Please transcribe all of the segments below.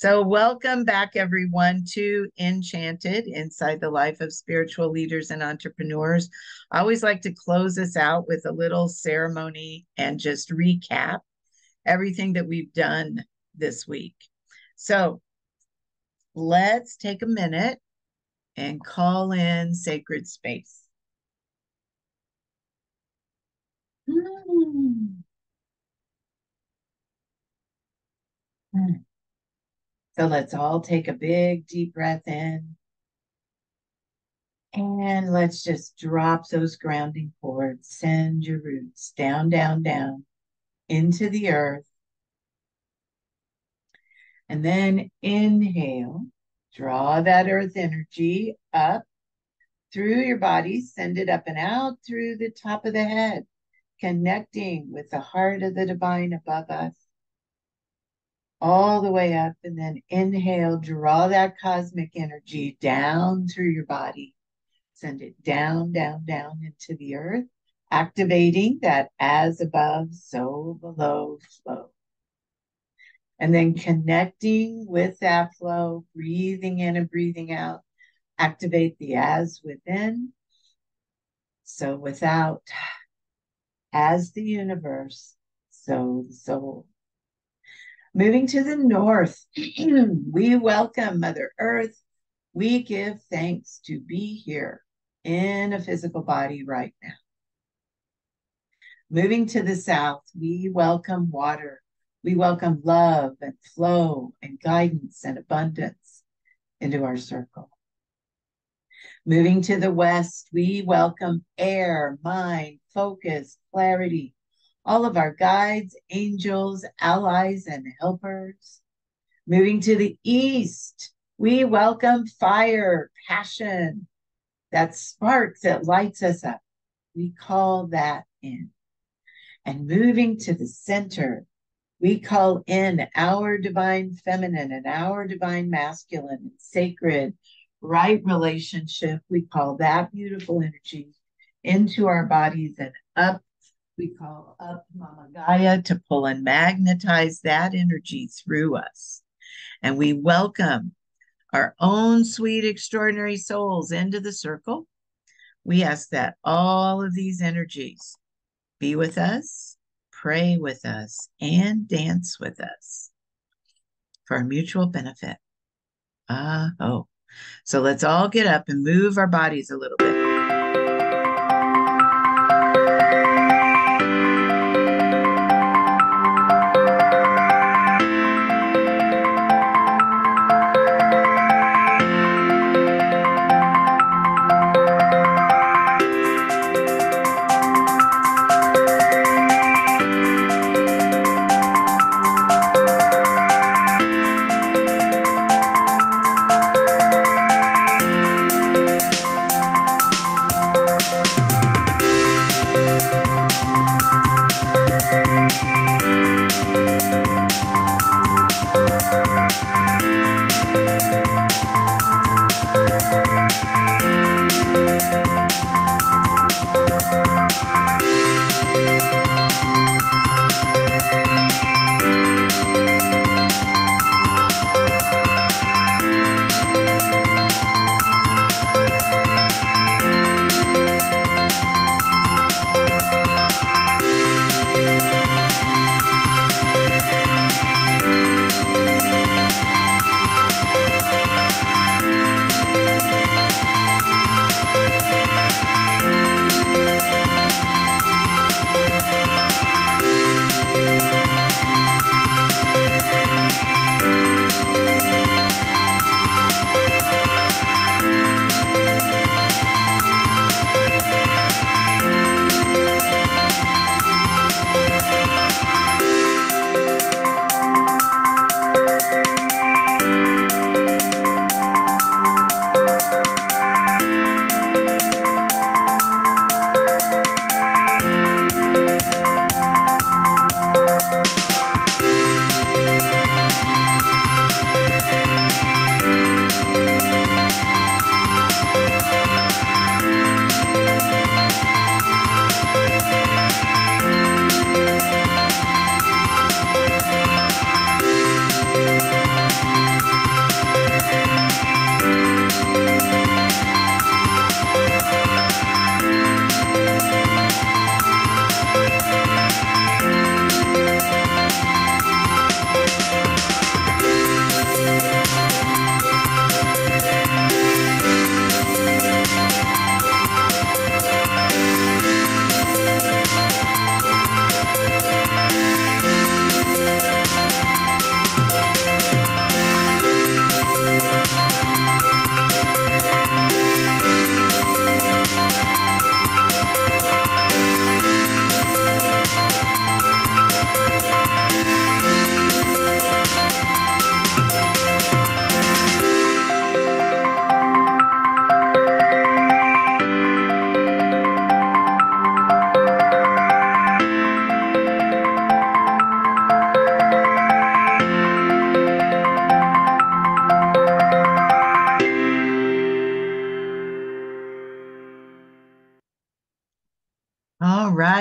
So, welcome back, everyone, to Enchanted Inside the Life of Spiritual Leaders and Entrepreneurs. I always like to close us out with a little ceremony and just recap everything that we've done this week. So, let's take a minute and call in sacred space. So let's all take a big deep breath in. And let's just drop those grounding cords. Send your roots down, down, down into the earth. And then inhale, draw that earth energy up through your body, send it up and out through the top of the head, connecting with the heart of the divine above us, all the way up. And then inhale, draw that cosmic energy down through your body. Send it down, down, down into the earth, activating that as above, so below flow. And then connecting with that flow, breathing in and breathing out, activate the as within, so without, as the universe, so the soul. Moving to the north, we welcome Mother Earth. We give thanks to be here in a physical body right now. Moving to the south, we welcome water. We welcome love and flow and guidance and abundance into our circle. Moving to the west, we welcome air, mind, focus, clarity, all of our guides, angels, allies, and helpers. Moving to the east, we welcome fire, passion, that spark that lights us up. We call that in. And moving to the center, we call in our divine feminine and our divine masculine and sacred, right relationship. We call that beautiful energy into our bodies and up. We call up Mama Gaia to pull and magnetize that energy through us. And we welcome our own sweet, extraordinary souls into the circle. We ask that all of these energies be with us, pray with us, and dance with us for our mutual benefit. So let's all get up and move our bodies a little bit.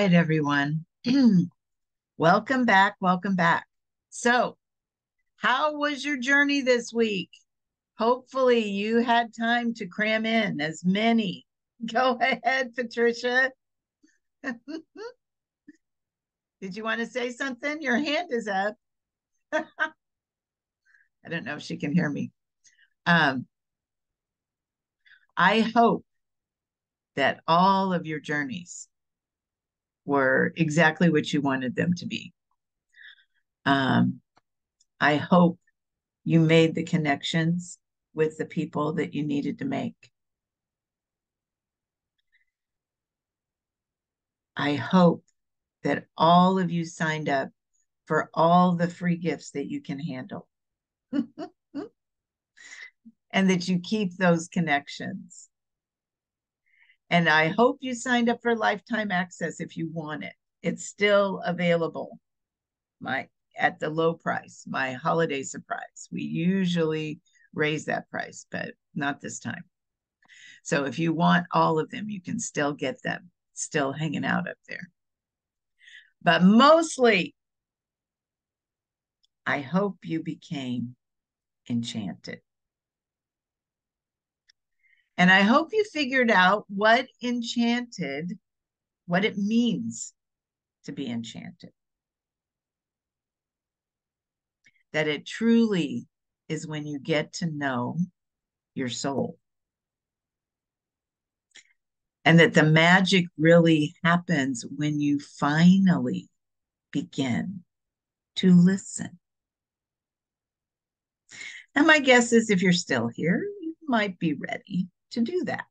right, everyone. Welcome back. Welcome back. So, how was your journey this week? Hopefully, you had time to cram in as many. Go ahead, Patricia. Did you want to say something? Your hand is up. I don't know if she can hear me. I hope that all of your journeys were exactly what you wanted them to be. I hope you made the connections with the people that you needed to make. I hope that all of you signed up for all the free gifts that you can handle and that you keep those connections. And I hope you signed up for lifetime access if you want it. It's still available at the low price, my holiday surprise. We usually raise that price, but not this time. So if you want all of them, you can still get them, still hanging out up there. But mostly, I hope you became enchanted. And I hope you figured out what enchanted, what it means to be enchanted. That it truly is when you get to know your soul. And that the magic really happens when you finally begin to listen. And my guess is if you're still here, you might be ready to do that.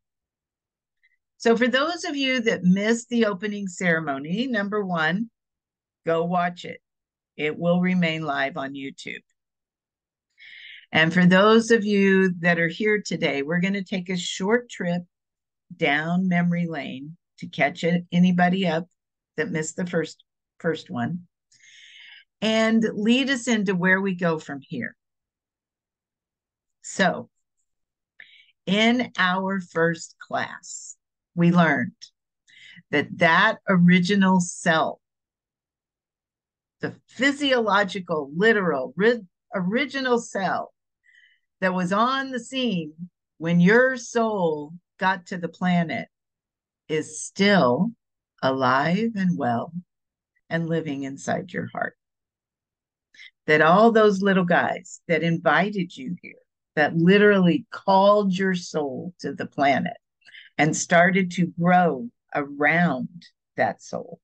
So for those of you that missed the opening ceremony, number one, go watch it. It will remain live on YouTube. And for those of you that are here today, we're going to take a short trip down memory lane to catch anybody up that missed the first one and lead us into where we go from here. So in our first class, we learned that original self, the physiological, literal, original self that was on the scene when your soul got to the planet is still alive and well and living inside your heart. That all those little guys that invited you here, that literally called your soul to the planet and started to grow around that soul,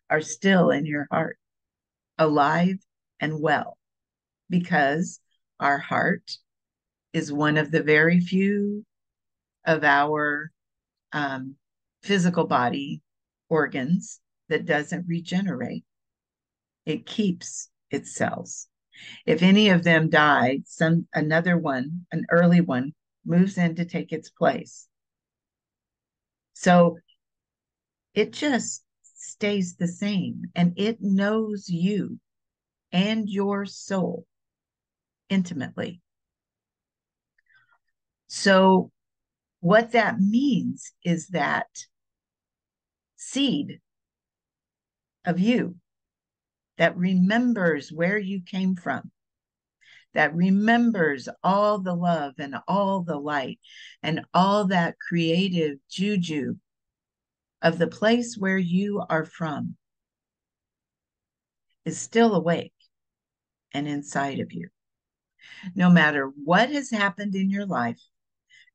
are still in your heart, alive and well, because our heart is one of the very few of our physical body organs that doesn't regenerate. It keeps its cells. If any of them died, another one, an early one, moves in to take its place. So it just stays the same, and it knows you and your soul intimately. So what that means is that seed of you that remembers where you came from, that remembers all the love and all the light and all that creative juju of the place where you are from, is still awake and inside of you. No matter what has happened in your life,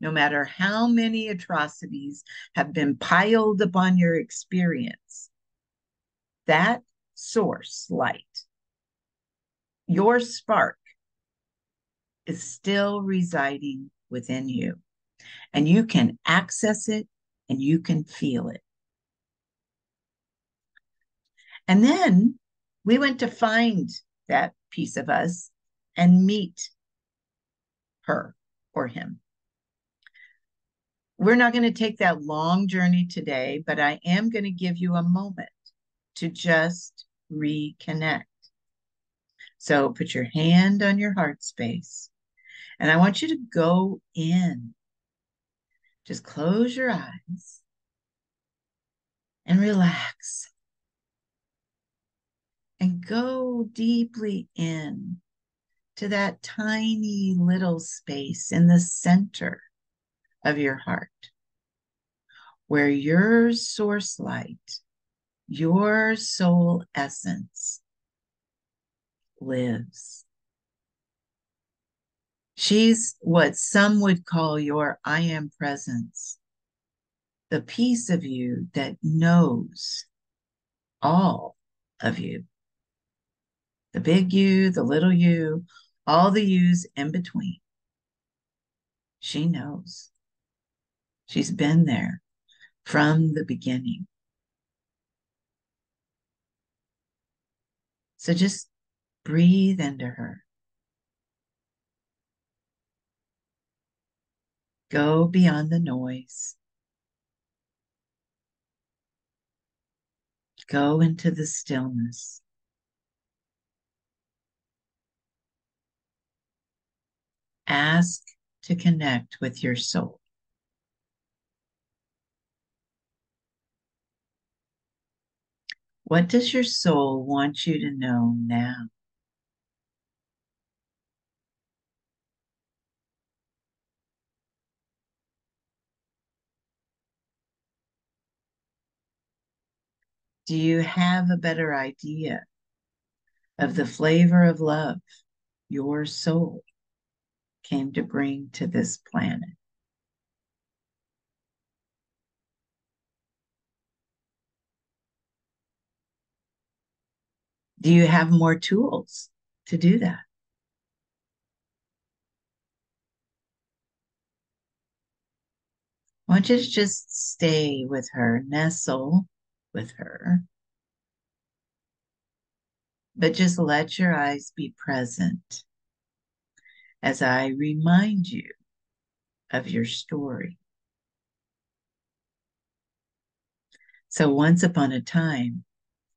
no matter how many atrocities have been piled upon your experience, that source light, your spark, is still residing within you. And you can access it and you can feel it. And then we went to find that piece of us and meet her or him. We're not going to take that long journey today, but I am going to give you a moment to just reconnect. So put your hand on your heart space, and I want you to go in. Just close your eyes and relax. and go deeply in to that tiny little space in the center of your heart, where your source light, your soul essence lives. She's what some would call your I am presence, the piece of you that knows all of you, the big you, the little you, all the yous in between. She knows. She's been there from the beginning. So just breathe into her. Go beyond the noise. Go into the stillness. Ask to connect with your soul. What does your soul want you to know now? Do you have a better idea of the flavor of love your soul came to bring to this planet? Do you have more tools to do that? Why don't you just stay with her, nestle with her, but just let your eyes be present as I remind you of your story. So once upon a time,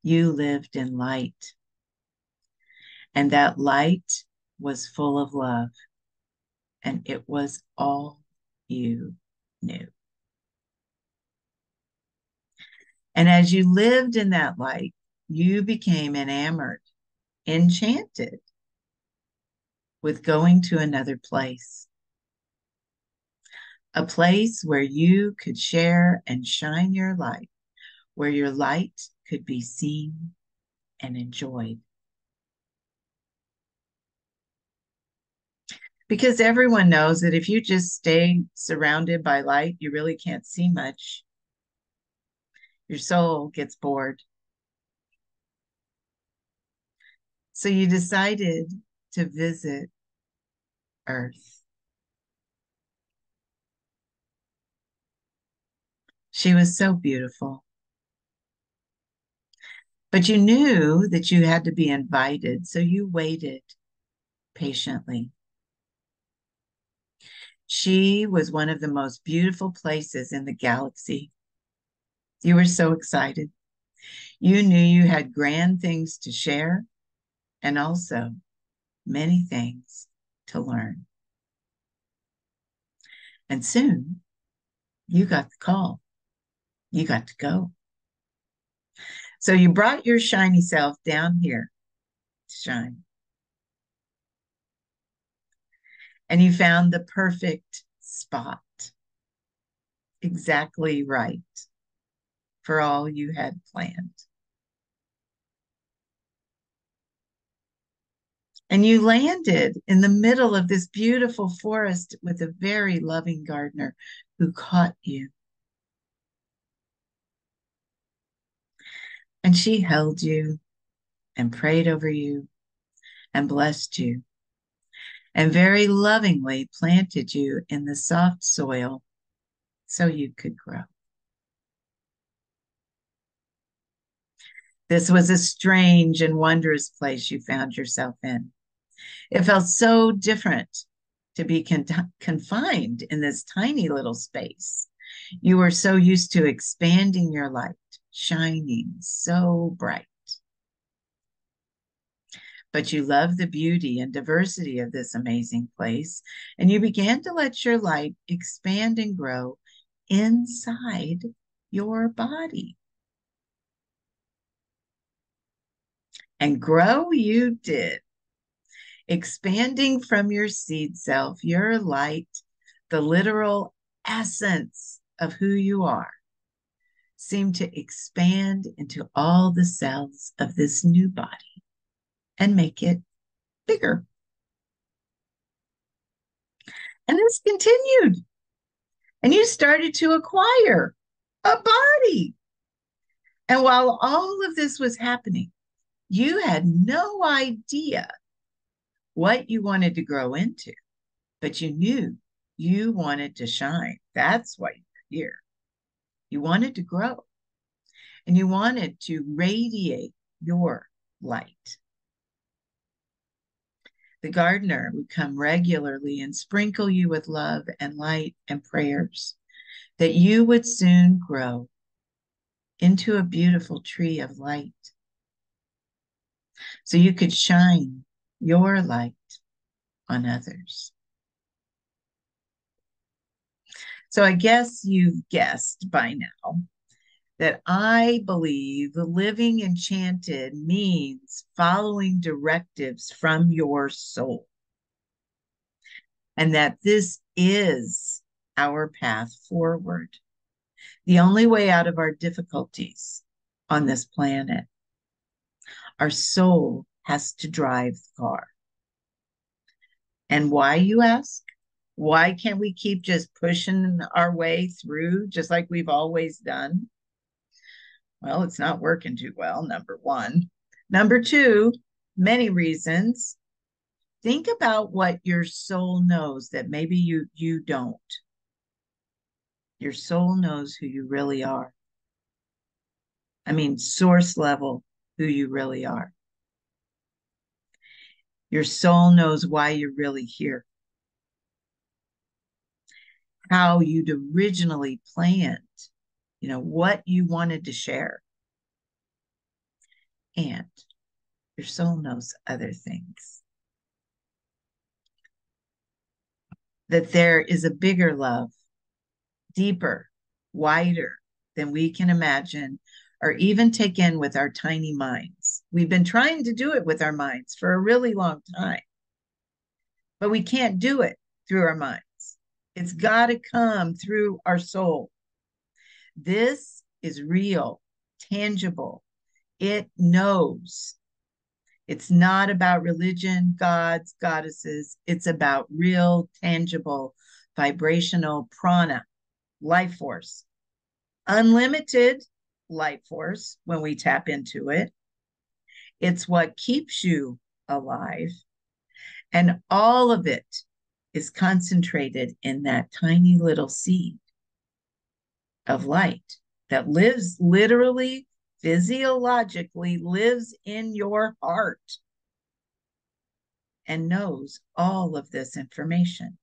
you lived in light, and that light was full of love, and it was all you knew. And as you lived in that light, you became enamored, enchanted with going to another place, a place where you could share and shine your light, where your light could be seen and enjoyed. Because everyone knows that if you just stay surrounded by light, you really can't see much. Your soul gets bored. So you decided to visit Earth. She was so beautiful. But you knew that you had to be invited, so you waited patiently. She was one of the most beautiful places in the galaxy. You were so excited. You knew you had grand things to share and also many things to learn. And soon you got the call. You got to go. So you brought your shiny self down here to shine. And you found the perfect spot, exactly right for all you had planned. And you landed in the middle of this beautiful forest with a very loving gardener who caught you. And she held you and prayed over you and blessed you and very lovingly planted you in the soft soil so you could grow. This was a strange and wondrous place you found yourself in. It felt so different to be confined in this tiny little space. You were so used to expanding your light, shining so bright. But you loved the beauty and diversity of this amazing place, and you began to let your light expand and grow inside your body. And grow you did, expanding from your seed self, your light, the literal essence of who you are, seemed to expand into all the cells of this new body and make it bigger. And this continued. And you started to acquire a body. And while all of this was happening, you had no idea what you wanted to grow into, but you knew you wanted to shine. That's why you're here. You wanted to grow and you wanted to radiate your light. The gardener would come regularly and sprinkle you with love and light and prayers that you would soon grow into a beautiful tree of light so you could shine your light on others. So I guess you've guessed by now that I believe living enchanted means following directives from your soul, and that this is our path forward, the only way out of our difficulties on this planet. Our soul has to drive the car. And why, you ask? Why can't we keep just pushing our way through just like we've always done? Well, it's not working too well, number one. Number two, many reasons. Think about what your soul knows that maybe you don't. Your soul knows who you really are. I mean, source level, who you really are. Your soul knows why you're really here. How you'd originally planned, what you wanted to share. And your soul knows other things. That there is a bigger love, deeper, wider than we can imagine or even take in with our tiny minds. We've been trying to do it with our minds for a really long time, but we can't do it through our minds. It's got to come through our soul. This is real, tangible. It knows. It's not about religion, gods, goddesses. It's about real, tangible, vibrational prana, life force, unlimited life force when we tap into it. It's what keeps you alive. And all of it is concentrated in that tiny little seed of light that lives literally, physiologically lives in your heart and knows all of this information.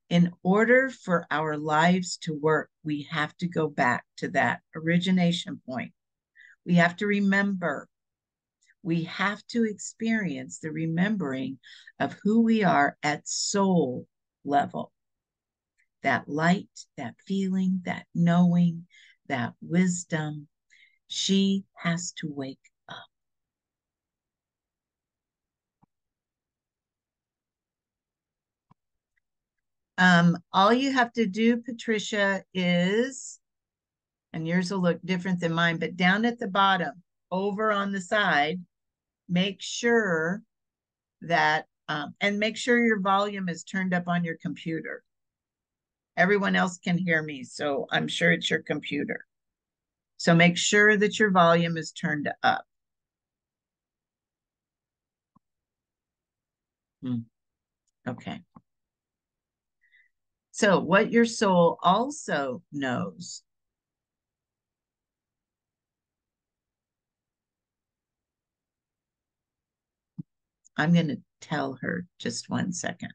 In order for our lives to work, we have to go back to that origination point. We have to remember. We have to experience the remembering of who we are at soul level. That light, that feeling, that knowing, that wisdom. She has to wake up. All you have to do, Patricia, is, and yours will look different than mine, but down at the bottom, over on the side, make sure that, and make sure your volume is turned up on your computer. Everyone else can hear me, so I'm sure it's your computer. So make sure that your volume is turned up. Okay. So what your soul also knows I'm going to tell her just 1 second.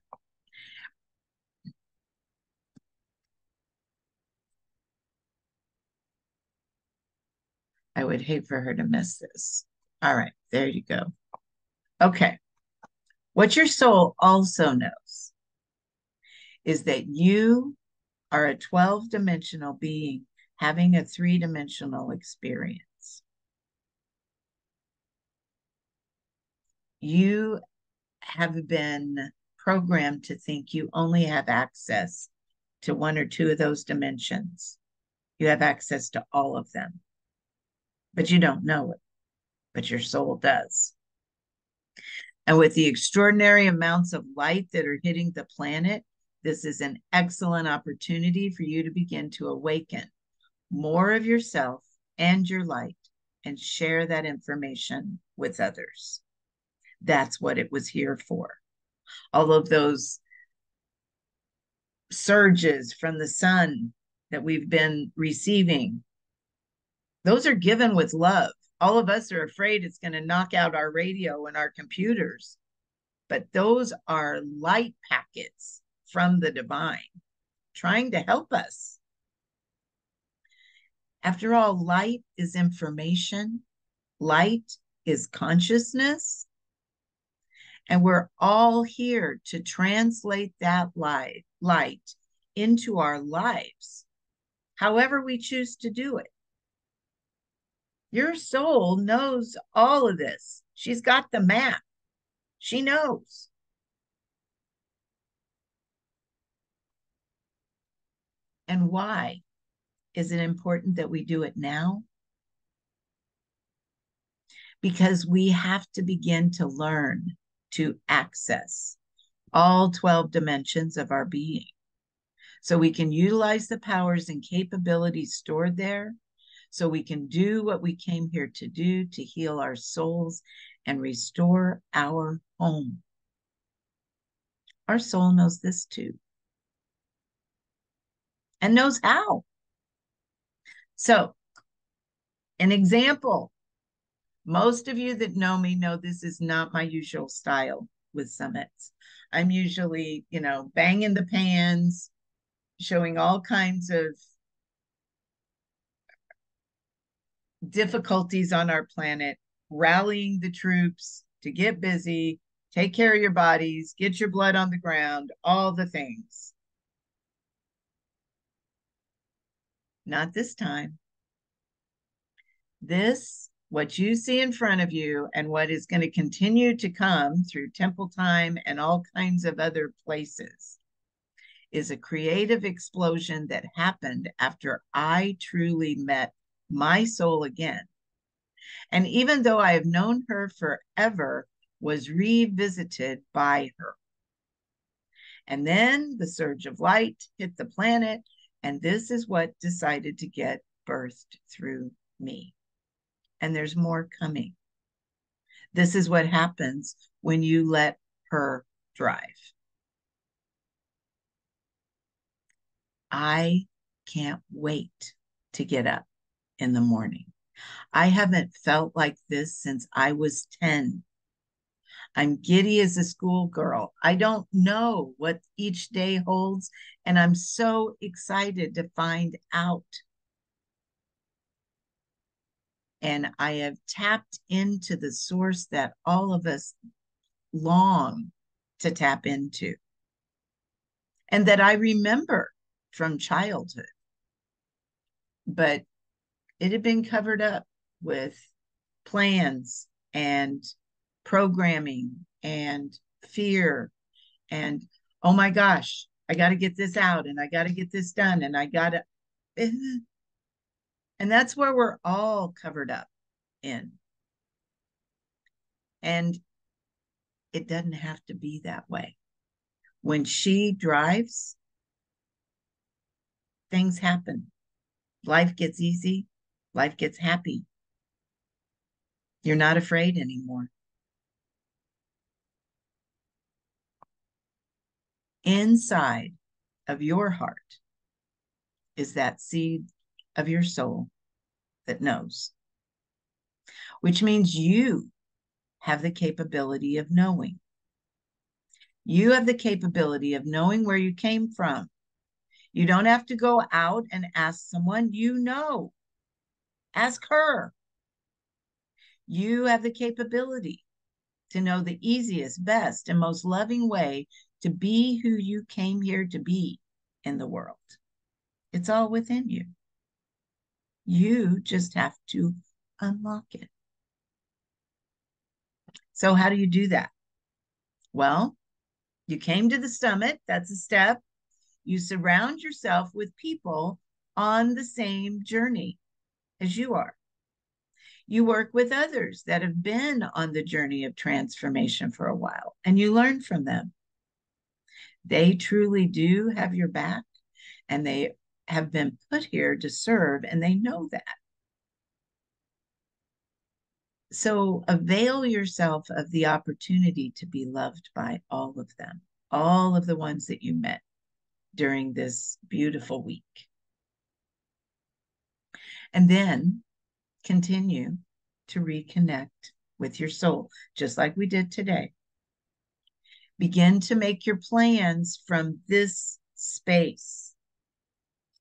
I would hate for her to miss this. All right, there you go. Okay. What your soul also knows is that you are a 12-dimensional being having a 3-dimensional experience. You have been programmed to think you only have access to one or two of those dimensions. You have access to all of them, but you don't know it, but your soul does. And with the extraordinary amounts of light that are hitting the planet, this is an excellent opportunity for you to begin to awaken more of yourself and your light and share that information with others. That's what it was here for. All of those surges from the sun that we've been receiving, those are given with love. All of us are afraid it's going to knock out our radio and our computers, but those are light packets from the divine trying to help us. After all, light is information, light is consciousness, and we're all here to translate that light into our lives, however we choose to do it. Your soul knows all of this. She's got the map. She knows. And why is it important that we do it now? Because we have to begin to learn to access all 12 dimensions of our being so we can utilize the powers and capabilities stored there, so we can do what we came here to do, to heal our souls and restore our home. Our soul knows this too, and knows how. So, an example, most of you that know me know this is not my usual style with summits. I'm usually, banging the pans, showing all kinds of difficulties on our planet, rallying the troops to get busy, take care of your bodies, get your blood on the ground, all the things. Not this time. This, what you see in front of you and what is going to continue to come through temple time and all kinds of other places, is a creative explosion that happened after I truly met my soul again. And even though I have known her forever, was revisited by her. And then the surge of light hit the planet, and this is what decided to get birthed through me. And there's more coming. This is what happens when you let her drive. I can't wait to get up in the morning. I haven't felt like this since I was 10. I'm giddy as a schoolgirl. I don't know what each day holds, and I'm so excited to find out. And I have tapped into the source that all of us long to tap into, and that I remember from childhood. But it had been covered up with plans and programming and fear and, oh my gosh, I got to get this out and I got to get this done and I got to. And that's where we're all covered up in. And it doesn't have to be that way. When she drives, things happen. Life gets easy. Life gets happy. You're not afraid anymore. Inside of your heart is that seed of your soul that knows, which means you have the capability of knowing. You have the capability of knowing where you came from. You don't have to go out and ask someone you know. Ask her. You have the capability to know the easiest, best, and most loving way to be who you came here to be in the world. It's all within you. You just have to unlock it. So how do you do that? Well, you came to the summit. That's a step. You surround yourself with people on the same journey as you are. You work with others that have been on the journey of transformation for a while, and you learn from them. They truly do have your back, and they have been put here to serve, and they know that. So avail yourself of the opportunity to be loved by all of them, all of the ones that you met during this beautiful week. And then continue to reconnect with your soul, just like we did today. Begin to make your plans from this space.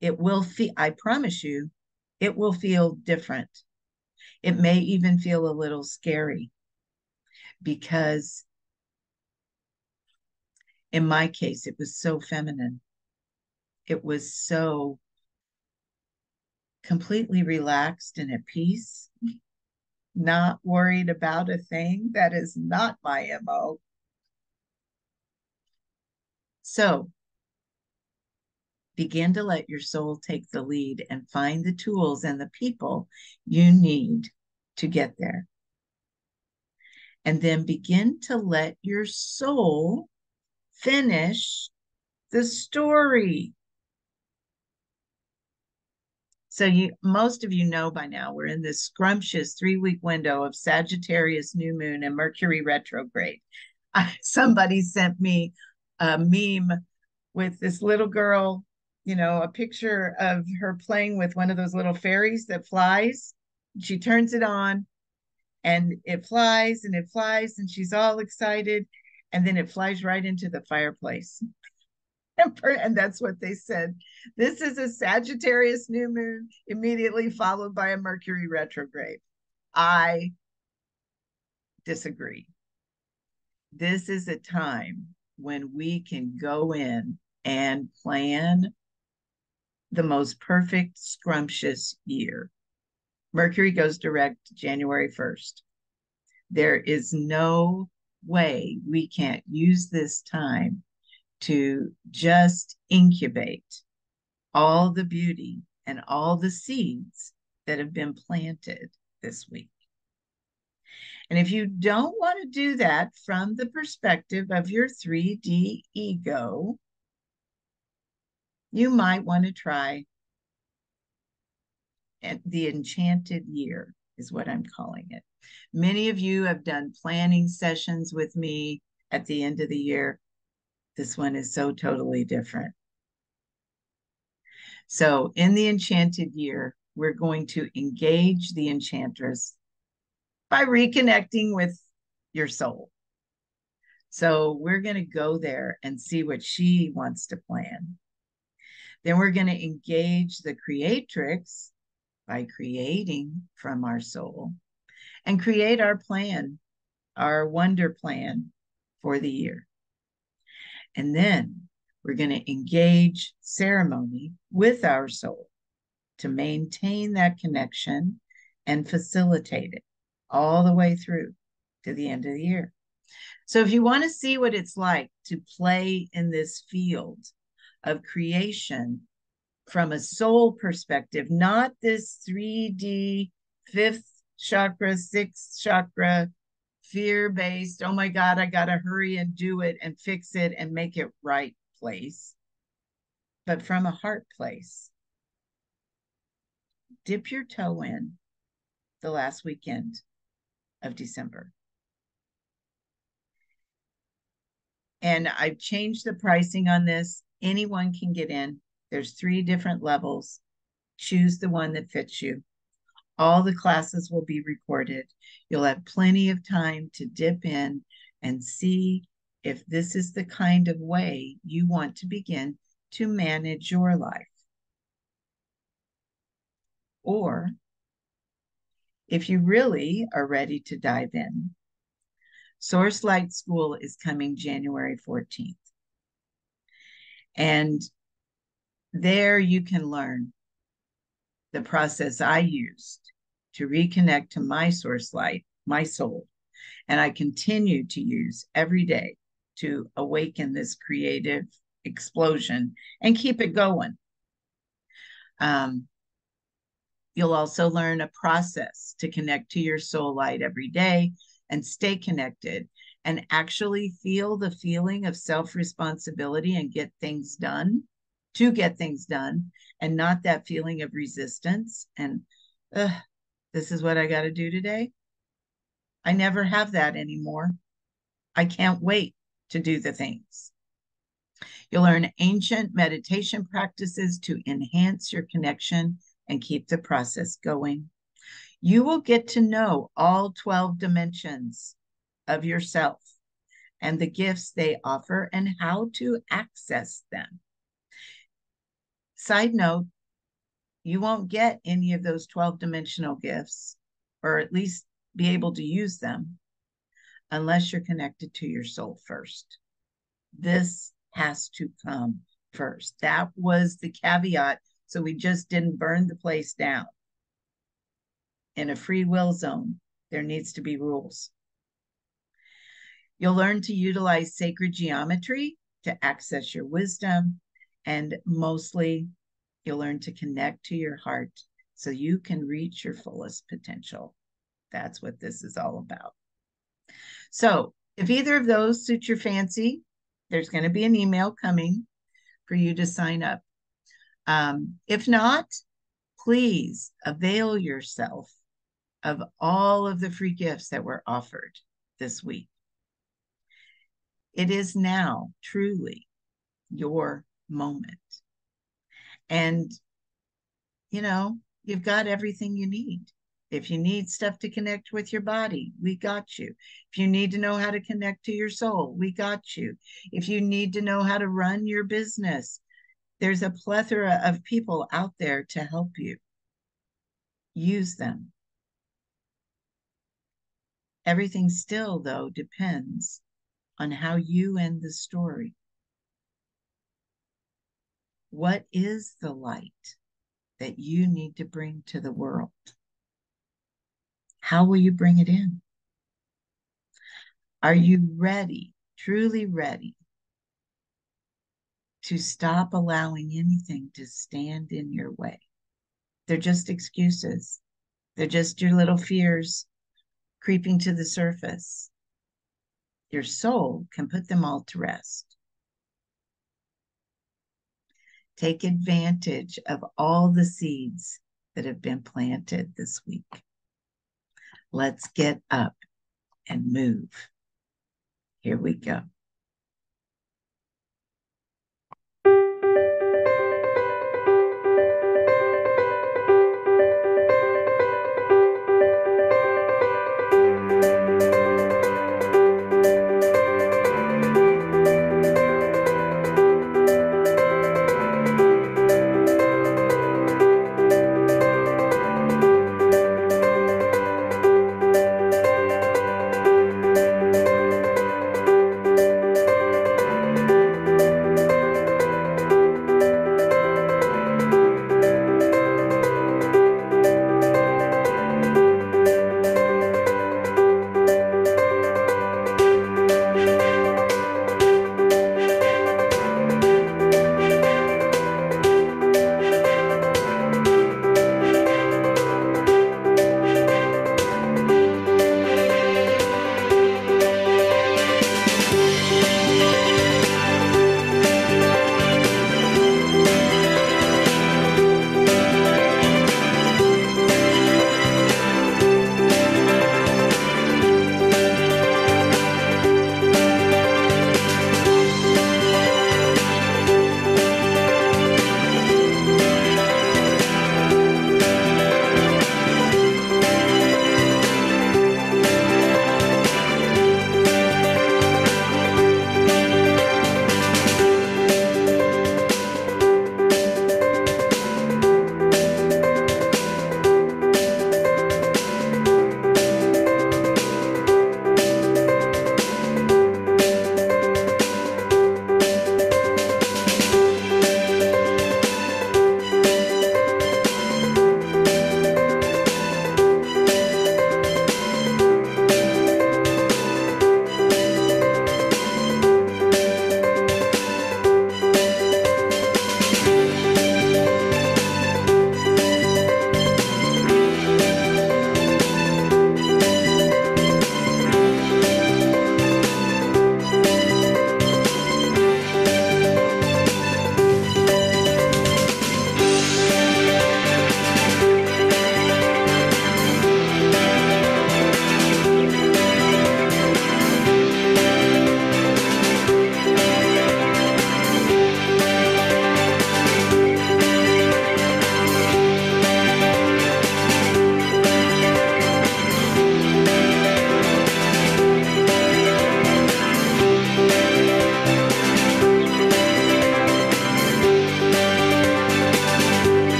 It will feel, I promise you, it will feel different. It may even feel a little scary because in my case, it was so feminine. It was so completely relaxed and at peace, not worried about a thing. That is not my MO. So begin to let your soul take the lead and find the tools and the people you need to get there. And then begin to let your soul finish the story. So most of you know by now, we're in this scrumptious 3-week window of Sagittarius new moon and Mercury retrograde. Somebody sent me a meme with this little girl, a picture of her playing with one of those little fairies that flies. She turns it on and it flies and it flies and she's all excited. And then it flies right into the fireplace. And that's what they said. This is a Sagittarius new moon, immediately followed by a Mercury retrograde. I disagree. This is a time when we can go in and plan the most perfect, scrumptious year. Mercury goes direct January 1st. There is no way we can't use this time to just incubate all the beauty and all the seeds that have been planted this week. And if you don't want to do that from the perspective of your 3D ego, you might want to try the enchanted year, is what I'm calling it. Many of you have done planning sessions with me at the end of the year. This one is so totally different. So in the enchanted year, we're going to engage the enchantress by reconnecting with your soul. So we're going to go there and see what she wants to plan. Then we're going to engage the creatrix by creating from our soul and create our plan, our wonder plan for the year. And then we're going to engage ceremony with our soul to maintain that connection and facilitate it all the way through to the end of the year. So if you want to see what it's like to play in this field of creation from a soul perspective, not this 3D, 5th chakra, 6th chakra, fear-based, oh my God, I got to hurry and do it and fix it and make it right place, but from a heart place. Dip your toe in the last weekend of December. And I've changed the pricing on this. Anyone can get in. There's 3 different levels. Choose the one that fits you. All the classes will be recorded. You'll have plenty of time to dip in and see if this is the kind of way you want to begin to manage your life. Or if you really are ready to dive in, Source Light School is coming January 14th. And there you can learn the process I used to reconnect to my source light, my soul, And I continue to use every day to awaken this creative explosion and keep it going. You'll also learn a process to connect to your soul light every day and stay connected and actually feel the feeling of self-responsibility and get things done, and not that feeling of resistance and this is what I got to do today. I never have that anymore. I can't wait to do the things. You'll learn ancient meditation practices to enhance your connection and keep the process going. You will get to know all 12 dimensions of yourself and the gifts they offer and how to access them. Side note, you won't get any of those 12-dimensional gifts, or at least be able to use them, unless you're connected to your soul first. This has to come first. That was the caveat, so we just didn't burn the place down. In a free will zone, there needs to be rules. You'll learn to utilize sacred geometry to access your wisdom, and mostly you'll learn to connect to your heart so you can reach your fullest potential. That's what this is all about. So if either of those suit your fancy, there's going to be an email coming for you to sign up. If not, please avail yourself of all of the free gifts that were offered this week. It is now truly your moment. And, you know, you've got everything you need. If you need stuff to connect with your body, we got you. If you need to know how to connect to your soul, we got you. If you need to know how to run your business, there's a plethora of people out there to help you. Use them. Everything still, though, depends on how you end the story. What is the light that you need to bring to the world? How will you bring it in? Are you ready, truly ready, to stop allowing anything to stand in your way? They're just excuses. They're just your little fears creeping to the surface. Your soul can put them all to rest. Take advantage of all the seeds that have been planted this week. Let's get up and move. Here we go.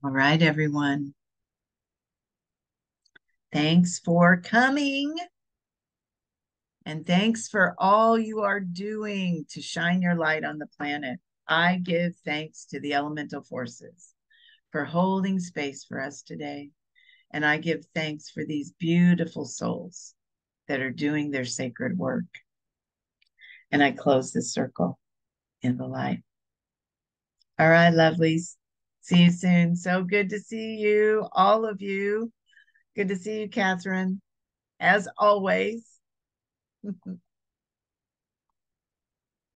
All right, everyone. Thanks for coming. And thanks for all you are doing to shine your light on the planet. I give thanks to the elemental forces for holding space for us today. And I give thanks for these beautiful souls that are doing their sacred work. And I close this circle in the light. All right, lovelies. See you soon. So good to see you, all of you. Good to see you, Catherine, as always.